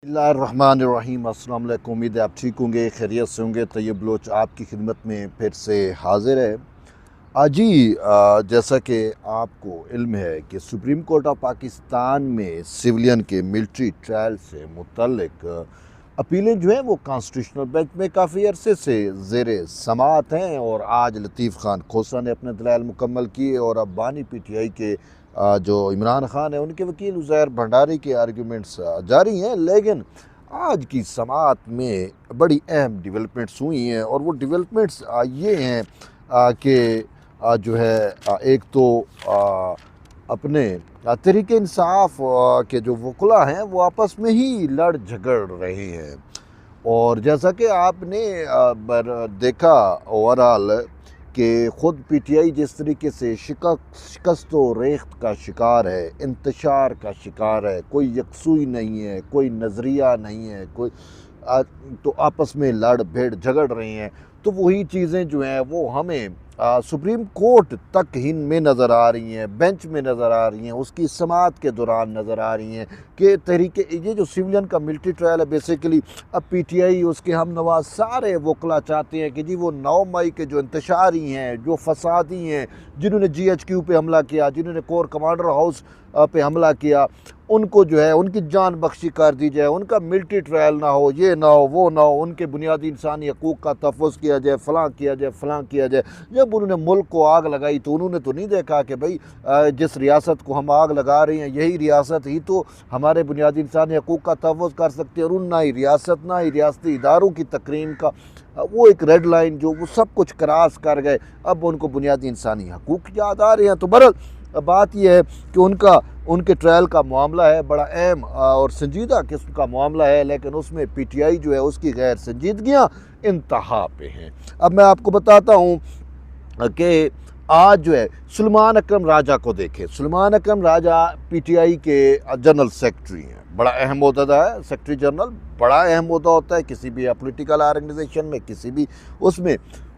बिस्मिल्लाहिर्रहमानिर्रहीम। अस्सलाम वालेकुम। उम्मीद है आप ठीक होंगे, खैरियत से होंगे। तैयब बलोच आपकी खिदमत में फिर से हाजिर है। जी, जैसा कि आपको इल्म है कि सुप्रीम कोर्ट ऑफ पाकिस्तान में सिविलियन के मिलिट्री ट्रायल से मुतल्लिक अपीलें जो हैं वो कॉन्स्टिट्यूशनल बेंच में काफ़ी अरसे से ज़ेर समाअत हैं और आज लतीफ़ खान खोसा ने अपने दलाइल मुकम्मल किए और अब बानी PTI के जो इमरान खान है उनके वकील उज़ैर भंडारी के आर्गूमेंट्स जारी हैं। लेकिन आज की समाअत में बड़ी अहम डेवलपमेंट्स हुई हैं और वो डेवलपमेंट्स ये हैं कि जो है एक तो अपने तहरीक इंसाफ के जो वकला हैं वो आपस में ही लड़ झगड़ रहे हैं। और जैसा कि आपने देखा ओवरऑल कि ख़ुद PTI जिस तरीके से शिकस्त व रेख्त का शिकार है, इंतशार का शिकार है, कोई यकसुई नहीं है, कोई नज़रिया नहीं है, कोई तो आपस में लड़ भेड़ झगड़ रहे हैं। तो वही चीज़ें जो हैं वो हमें सुप्रीम कोर्ट तक ही में नज़र आ रही हैं, बेंच में नज़र आ रही हैं, उसकी समाअत के दौरान नज़र आ रही हैं कि तहरीक ये जो सिविलियन का मिलिट्री ट्रायल है बेसिकली अब PTI उसके हम नवाज सारे वकला चाहते हैं कि जी वो 9 मई के जो इंतशारी हैं, जो फसादी हैं, जिन्होंने GHQ पे हमला किया, जिन्होंने कोर कमांडर हाउस पे हमला किया, उनको जो है उनकी जान बख्शी कर दी जाए, उनका मिलिट्री ट्रायल ना हो, ये ना हो, वो ना हो, उनके बुनियादी इंसानी हकूक़ का तहफ़्फ़ुज़ किया जाए, फ़लाँ किया जाए, फ़लाँ किया जाए। जब उन्होंने मुल्क को आग लगाई तो उन्होंने तो नहीं देखा कि भाई जिस रियासत को हम आग लगा रहे हैं यही रियासत ही तो हमारे बुनियादी इंसानी हकूक़ का तहफ़्फ़ुज़ कर सकती है। और ना ही रियासत ना ही रियासती इदारों की तकरीम का वो एक रेड लाइन जो वो सब कुछ क्रॉस कर गए, अब उनको बुनियादी इंसानी हकूक़ याद आ रहे हैं। तो बहरहाल बात यह है कि उनके ट्रायल का मामला है, बड़ा अहम और संजीदा किस्म का मामला है, लेकिन उसमें PTI जो है उसकी गैर संजीदगियाँ इंतहा पे हैं। अब मैं आपको बताता हूँ कि आज जो है सुलेमान अकरम राजा को देखें। सुलेमान अकरम राजा PTI के जनरल सेक्रेटरी हैं, बड़ा अहम ओहदा है। सेक्रेटरी जनरल बड़ा अहम ओहदा होता है किसी भी पॉलिटिकल ऑर्गेनाइजेशन में, किसी भी उसमें।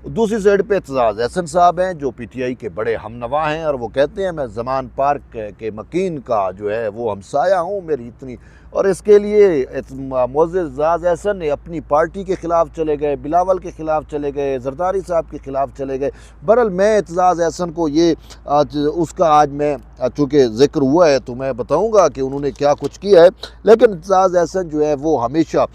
दूसरी साइड पे एतजाज़ एहसन साहब हैं जो PTI के बड़े हमनवा हैं और वो कहते हैं मैं ज़मान पार्क के मकीन का जो है वो हमसाया हूँ, मेरी इतनी। और इसके लिए मोअज़्ज़ज़ एतजाज़ एहसन ने अपनी पार्टी के ख़िलाफ़ चले गए, बिलावल के ख़िलाफ़ चले गए, ज़रदारी साहब के ख़िलाफ़ चले गए। बहरहाल मैं एतजाज़ एहसन को ये उसका आज मैं चूँकि ज़िक्र हुआ है तो मैं बताऊँगा कि उन्होंने क्या कुछ किया है। लेकिन एतजाज़ एहसन जो है वो हमेशा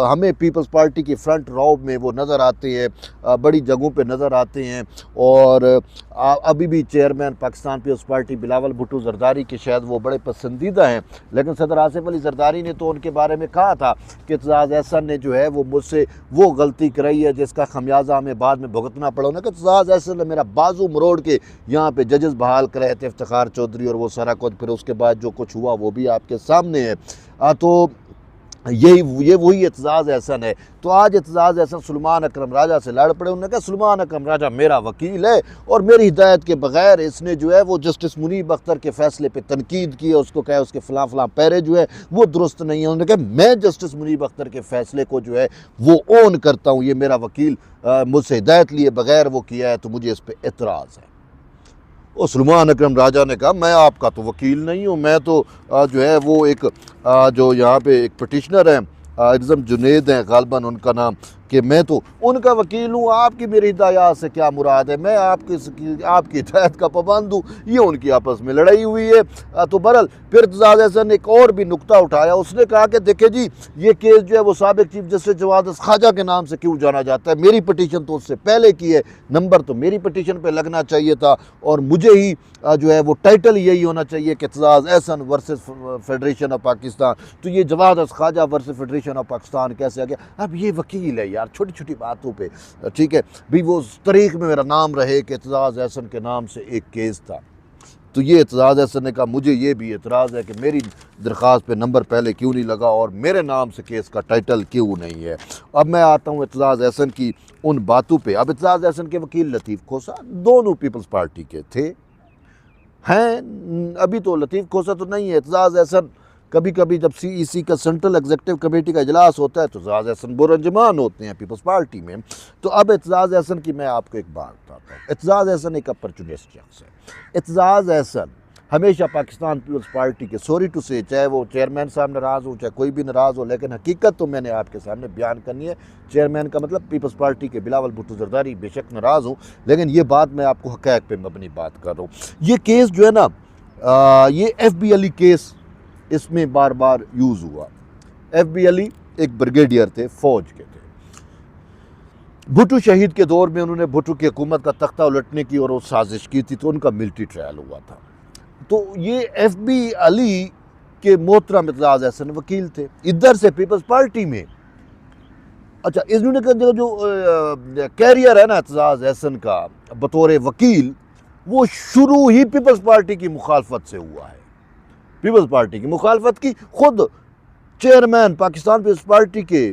हमें पीपल्स पार्टी की फ्रंट रो में वो नज़र आते हैं, बड़ी जगहों पे नज़र आते हैं। और अभी भी chairman Pakistan Peoples Party Bilawal Bhutto Zardari के शायद वो बड़े पसंदीदा हैं। लेकिन सदर आसिफ अली ज़रदारी ने तो उनके बारे में कहा था कि एतजाज़ एहसन ने जो है वो मुझसे वो गलती कराई है जिसका खमियाजा हमें बाद में भुगतना पड़ा। उन्होंने कहा एतजाज़ एहसन ने मेरा बाजू मरोड़ के यहाँ पे जजेस बहाल कराए थे, इफ्तिखार चौधरी और वो सारा कुछ। फिर उसके बाद जो कुछ हुआ वो भी आपके सामने है। तो ये वही एतजाज़ एहसन है। तो आज एतजाज़ एहसन सुलेमान अकरम राजा से लड़ पड़े। उन्होंने कहा सुलेमान अकरम राजा मेरा वकील है और मेरी हिदायत के बगैर इसने जो है वो जस्टिस मुनीब अख्तर के फ़ैसले पे तनकीद की है, उसको कहा उसके फ़लाँ फ़लाँ पैरे जो है वो दुरुस्त नहीं है। उन्होंने कहा मैं जस्टिस मुनीब अख्तर के फ़ैसले को जो है वो ओन करता हूँ, ये मेरा वकील मुझसे हिदायत लिए बगैर वो किया है तो मुझे इस पर एतराज़ है। और सुलेमान अकरम राजा ने कहा मैं आपका तो वकील नहीं हूँ, मैं तो जो है वो एक जो यहाँ पे एक पटिशनर हैं इज़म जुनेद हैं गालबन उनका नाम, कि मैं तो उनका वकील हूँ, आपकी मेरी हिदायत से क्या मुराद है, मैं आपकी हिदायत का पाबंद हूँ। ये उनकी आपस में लड़ाई हुई है। तो बहरहाल फिर एतजाज़ एहसन ने एक और भी नुक्ता उठाया। उसने कहा कि देखिए जी ये केस जो है वो साबिक़ चीफ जस्टिस जवाद ख्वाजा के नाम से क्यों जाना जाता है, मेरी पटिशन तो उससे पहले की है, नंबर तो मेरी पटिशन पर लगना चाहिए था और मुझे ही जो है वो टाइटल यही होना चाहिए कि Aitzaz Ahsan versus federation of Pakistan. तो ये Jawad Khawaja versus federation of Pakistan कैसे आ गया? अब ये वकील है यार, छोटी छोटी बातों पे, ठीक है भी वो तारीख में मेरा नाम रहे कि एतजाज़ एहसन के नाम से एक केस था। तो ये एतजाज़ एहसन ने कहा मुझे ये भी एतराज़ है कि मेरी दरख्वास्त पे नंबर पहले क्यों नहीं लगा और मेरे नाम से केस का टाइटल क्यों नहीं है। अब मैं आता हूँ एतजाज़ एहसन की उन बातों पे। अब एतजाज़ एहसन के वकील लतीफ़ खोसा दोनों पीपल्स पार्टी के थे हैं, अभी तो लतीफ़ खोसा तो नहीं है। एतजाज़ एहसन कभी कभी जब CEC का सेंट्रल एग्जीक्यूटिव कमेटी का इजलास होता है तो एतजाज़ एहसन बुरंजमान होते हैं पीपल्स पार्टी में। तो अब एतजाज़ एहसन की मैं आपको एक बात बताता हूँ। एतजाज़ एहसन एक अपॉर्चुनिस्ट शख्स है। एतजाज़ एहसन हमेशा पाकिस्तान पीपल्स पार्टी के, सॉरी टू से, चाहे वो चेयरमैन साहब नाराज़ हो, चाहे कोई भी नाराज़ हो, लेकिन हकीकत तो मैंने आपके सामने बयान करनी है। चेयरमैन का मतलब पीपल्स पार्टी के बिलावल भुट्टो जरदारी, बेशक नाराज़ हूँ, लेकिन ये बात मैं आपको हक़ाइक़ पे मबनी बात कर रहा हूँ। ये केस जो है ना, ये FB अली केस इसमें बार बार यूज़ हुआ। FB अली एक ब्रिगेडियर थे, फ़ौज के थे। भुट्टो शहीद के दौर में उन्होंने भुट्टो की हुकूमत का तख्ता उलटने की और वो साजिश की थी, तो उनका मिलिट्री ट्रायल हुआ था। तो ये FB अली के मोहतरम इत्ज़ाज़ अहसन वकील थे, इधर से पीपल्स पार्टी में। अच्छा, इन्होंने जो कैरियर है ना इत्ज़ाज़ अहसन का बतौर वकील, वो शुरू ही पीपल्स पार्टी की मुखालफत से हुआ है। पीपल्स पार्टी की मुखालफत की, खुद चेयरमैन पाकिस्तान पीपल्स पार्टी के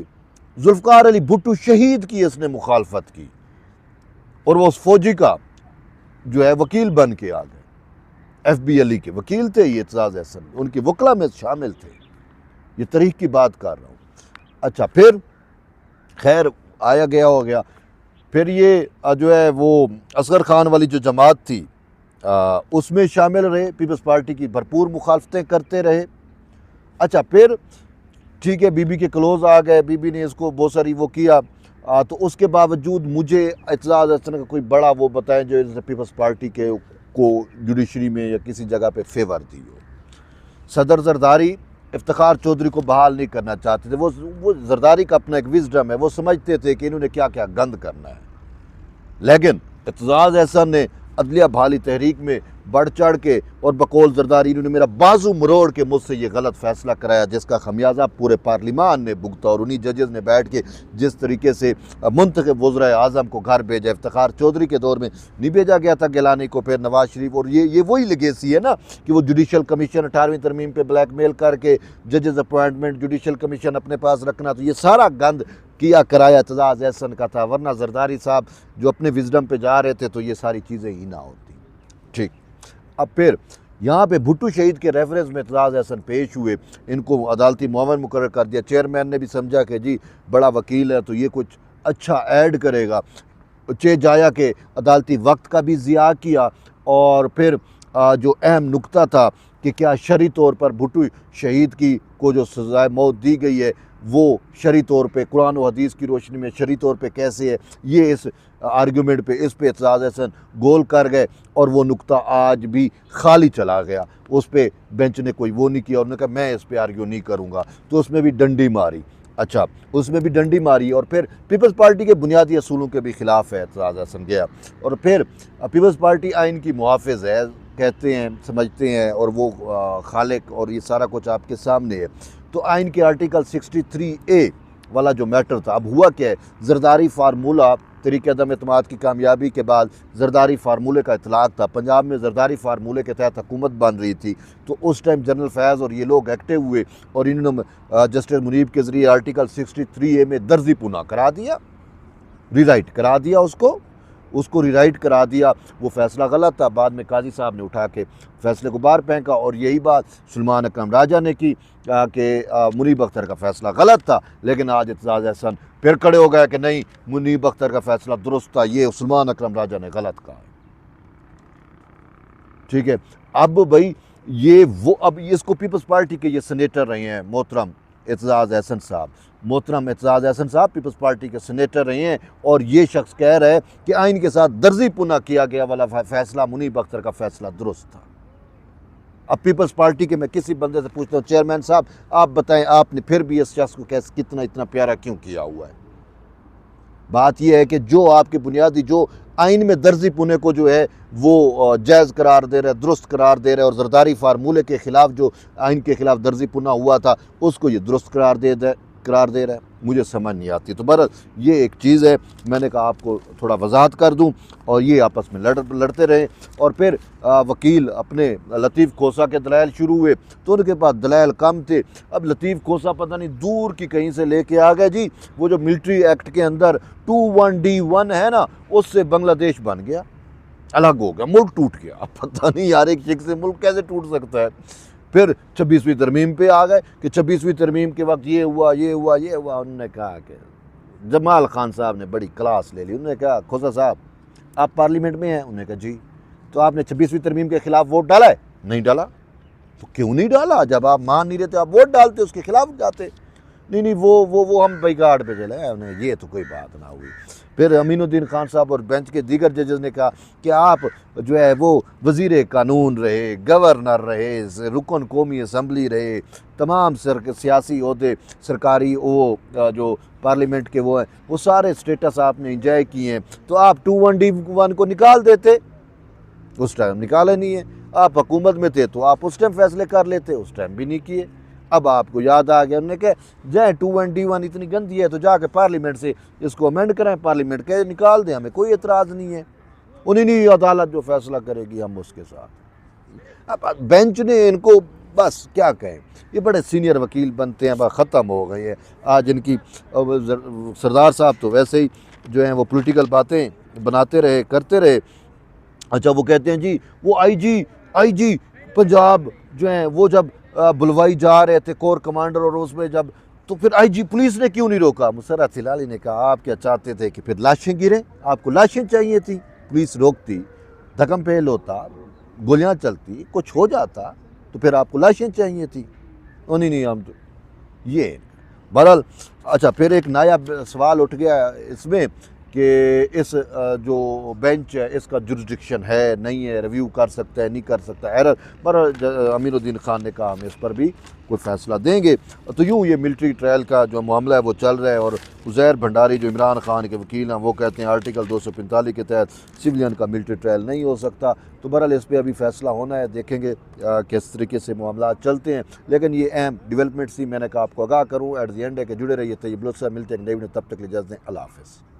जुल्फ़िकार अली भुट्टो शहीद की इसने मुखालफत की, और वो उस फौजी का जो है वकील बन के आ गए। FB अली के वकील थे ये इत्ज़ाज़ अहसन, उनके वकला में शामिल थे। ये तारीख की बात कर रहा हूँ। अच्छा, फिर खैर आया गया हो गया। फिर ये जो है वो असगर खान वाली जो जमात थी उसमें शामिल रहे, पीपल्स पार्टी की भरपूर मुखालफतें करते रहे। अच्छा, फिर ठीक है, बीबी के क्लोज आ गए, बीबी ने इसको बहुत सारी वो किया, तो उसके बावजूद मुझे इत्ज़ाज़ अहसन का कोई बड़ा वो बताएं जो पीपल्स पार्टी के को जुडिशरी में या किसी जगह पे फेवर दी हो। सदर जरदारी इफ्तिखार चौधरी को बहाल नहीं करना चाहते थे। वो जरदारी का अपना एक विजडम है, वो समझते थे कि इन्होंने क्या क्या गंद करना है, लेकिन इत्ज़ाज़ अहसन ने अदलिया बहाली तहरीक में बढ़ चढ़ के और बकौल जरदारी इन्होंने मेरा बाजू मरोड़ के मुझसे ये गलत फैसला कराया, जिसका खमियाजा पूरे पार्लिमान ने भुगता, और उन्हीं जजेस ने बैठ के जिस तरीके से मुंतखब वज़ीर आज़म को घर भेजा, इफ्तिखार चौधरी के दौर में नहीं भेजा गया था गिलानी को, फिर नवाज शरीफ, और ये वही लेगेसी है ना कि वो जुडिशल कमीशन 18वीं तरमीम पे ब्लैकमेल करके जजेस अपॉइंटमेंट, जुडिशल कमीशन अपने पास रखना, तो ये सारा गंद किया कराया इत्ज़ाज़ अहसन का था। वरना जरदारी साहब जो अपने विजडम पे जा रहे थे तो ये सारी चीज़ें ही ना होती। ठीक, अब फिर यहाँ पे भुट्टो शहीद के रेफरेंस में इत्ज़ाज़ अहसन पेश हुए, इनको अदालती मुआवन मुकर्रर कर दिया। चेयरमैन ने भी समझा कि जी बड़ा वकील है तो ये कुछ अच्छा ऐड करेगा, चे जाया के अदालती वक्त का भी ज़िया किया। और फिर जो अहम नुक्ता था कि क्या शरई तौर पर भुट्टो शहीद की को जो सज़ाए मौत दी गई है वो शरई तौर पे कुरान व हदीस की रोशनी में शरई तौर पे कैसे है, ये इस आर्गूमेंट पे इस पे इत्ज़ाज़ अहसन गोल कर गए, और वो नुक्ता आज भी खाली चला गया। उस पर बेंच ने कोई वो नहीं किया, उन्होंने कहा मैं इस पे आर्ग्यू नहीं करूँगा, तो उसमें भी डंडी मारी। अच्छा, उसमें भी डंडी मारी, और फिर पीपल्स पार्टी के बुनियादी असूलों के भी ख़िलाफ़ है इत्ज़ाज़ अहसन गया। और फिर पीपल्स पार्टी आइन की मुहाफ़िज़ है कहते हैं, समझते हैं, और वो खालिक, और ये सारा कुछ आपके सामने है। तो आइन के आर्टिकल 63A वाला जो मैटर था, अब हुआ क्या है, जरदारी फार्मूला तरीक़े अदम एतमाद की कामयाबी के बाद जरदारी फार्मूले का इतलाक़ था। पंजाब में जरदारी फार्मूले के तहत हुकूमत बन रही थी, तो उस टाइम जनरल फैज़ और ये लोग एक्टिव हुए, और इन्होंने जस्टिस मुनीब के ज़रिए आर्टिकल 63A में दर्जी पुना करा दिया, रीराइट करा दिया, उसको रीराइट करा दिया। वो फ़ैसला गलत था, बाद में काजी साहब ने उठा के फ़ैसले को बाहर फेंका, और यही बात सुलेमान अकरम राजा ने की कि मुनीब अख्तर का फ़ैसला गलत था। लेकिन आज इत्ज़ाज़ अहसन फिर खड़े हो गया कि नहीं, मुनीब अख्तर का फ़ैसला दुरुस्त था, ये सुलेमान अकरम राजा ने गलत कहा। ठीक है, अब भाई ये वो, अब इसको पीपल्स पार्टी के ये सीनेटर रहे हैं मोहतरम इत्ज़ाज़ अहसन साहब, मोहतरम इत्ज़ाज़ अहसन साहब पीपल्स पार्टी के सीनेटर रहे हैं, और ये शख्स कह रहा है कि आइन के साथ दर्जी पुना किया गया वाला फ़ैसला मुनीब अख्तर का फ़ैसला दुरुस्त था। अब पीपल्स पार्टी के मैं किसी बंदे से पूछता हूँ, चेयरमैन साहब आप बताएं, आपने फिर भी इस शख्स को कैसे कितना इतना प्यारा क्यों किया हुआ है? बात यह है कि जो आपके बुनियादी जो आइन में दर्जी पुने को जो है वो जायज़ करार दे रहा है, दुरुस्त करार दे रहा है, और जरदारी फार्मूले के ख़िलाफ़ जो आइन के ख़िलाफ़ दर्जी पुना हुआ था उसको ये दुरुस्त करार दे रहा है। मुझे समझ नहीं आती। तो बहरहाल ये एक चीज़ है, मैंने कहा आपको थोड़ा वजाहत कर दूं, और ये आपस में लड़ते रहे। और फिर वकील अपने लतीफ़ खोसा के दलाइल शुरू हुए, तो उनके पास दलाइल कम थे। अब लतीफ़ खोसा पता नहीं दूर की कहीं से लेके आ गए जी, वो जो मिलिट्री एक्ट के अंदर 21D1 है ना, उससे बांग्लादेश बन गया, अलग हो गया, मुल्क टूट गया। अब पता नहीं यार एक शिक से मुल्क कैसे टूट सकता है। फिर 26वीं तरमीम पे आ गए कि 26वीं तरमीम के वक्त ये हुआ। उन्होंने कहा कि जमाल खान साहब ने बड़ी क्लास ले ली। उन्होंने कहा खोसा साहब आप पार्लियामेंट में हैं? उन्होंने कहा जी। तो आपने 26वीं तरमीम के ख़िलाफ़ वोट डाला है? नहीं डाला। तो क्यों नहीं डाला? जब आप मान नहीं रहे थे, आप वोट डालते, उसके खिलाफ जाते। नहीं नहीं, वो हम बाइकाट पे चले हैं, ये तो कोई बात ना हुई। फिर अमीनुद्दीन खान साहब और बेंच के दीगर जजेस ने कहा कि आप जो है वो वज़ीर कानून रहे, गवर्नर रहे, रुकन कौमी असम्बली रहे, तमाम सियासी ओहदे सरकारी वो जो पार्लियामेंट के वो हैं, वो सारे स्टेटस आपने इंजॉय किए हैं, तो आप 21D1 को निकाल देते। उस टाइम निकाला नहीं है। आप हुकूमत में थे तो आप उस टाइम फैसले कर लेते, उस टाइम भी नहीं किए। अब आपको याद आ गया, उन्होंने कहा जाए 21D1 इतनी गंदी है तो जाके पार्लियामेंट से इसको अमेंड करें, पार्लियामेंट के निकाल दें, हमें कोई एतराज़ नहीं है, उन्हीं नहीं अदालत जो फैसला करेगी हम उसके साथ। अब बेंच ने इनको बस क्या कहें, ये बड़े सीनियर वकील बनते हैं, बस ख़त्म हो गए हैं आज इनकी। सरदार साहब तो वैसे ही जो हैं वो पॉलिटिकल बातें बनाते रहे, करते रहे। अच्छा, वो कहते हैं जी वो आईजी पंजाब जो हैं वो जब बुलवाई जा रहे थे कोर कमांडर, और उसमें जब तो फिर आईजी पुलिस ने क्यों नहीं रोका? मुसर्रत हिलाली ने कहा आप क्या चाहते थे कि फिर लाशें गिरें? आपको लाशें चाहिए थी, पुलिस रोकती, धक्म पेल होता, गोलियां चलती, कुछ हो जाता, तो फिर आपको लाशें चाहिए थी। नहीं हम तो ये बहरहाल। अच्छा, फिर एक नया सवाल उठ गया इसमें कि इस जो बेंच है इसका जुरिस्डिक्शन है नहीं है, रिव्यू कर सकता है नहीं कर सकता, एरर। पर अमीनुद्दीन खान ने कहा हम इस पर भी कोई फ़ैसला देंगे। तो यूँ ये मिलिट्री ट्रायल का जो मामला है वो चल रहा है, और उज़ैर भंडारी जो इमरान खान के वकील हैं वो कहते हैं आर्टिकल 245 के तहत सिविलियन का मिलिट्री ट्रायल नहीं हो सकता। तो बहरहाल इस पर अभी फ़ैसला होना है, देखेंगे किस तरीके से मामला चलते हैं। लेकिन ये अहम डेवलपमेंट्स थी, मैंने कहा आपको आगाह करूँ। एट द एंड है कि जुड़े रहिए, तैयब लुत्फ़, मिलते हैं नई वीडियो, तब तक ले इजाज़त दें, अल्लाह हाफ़िज़।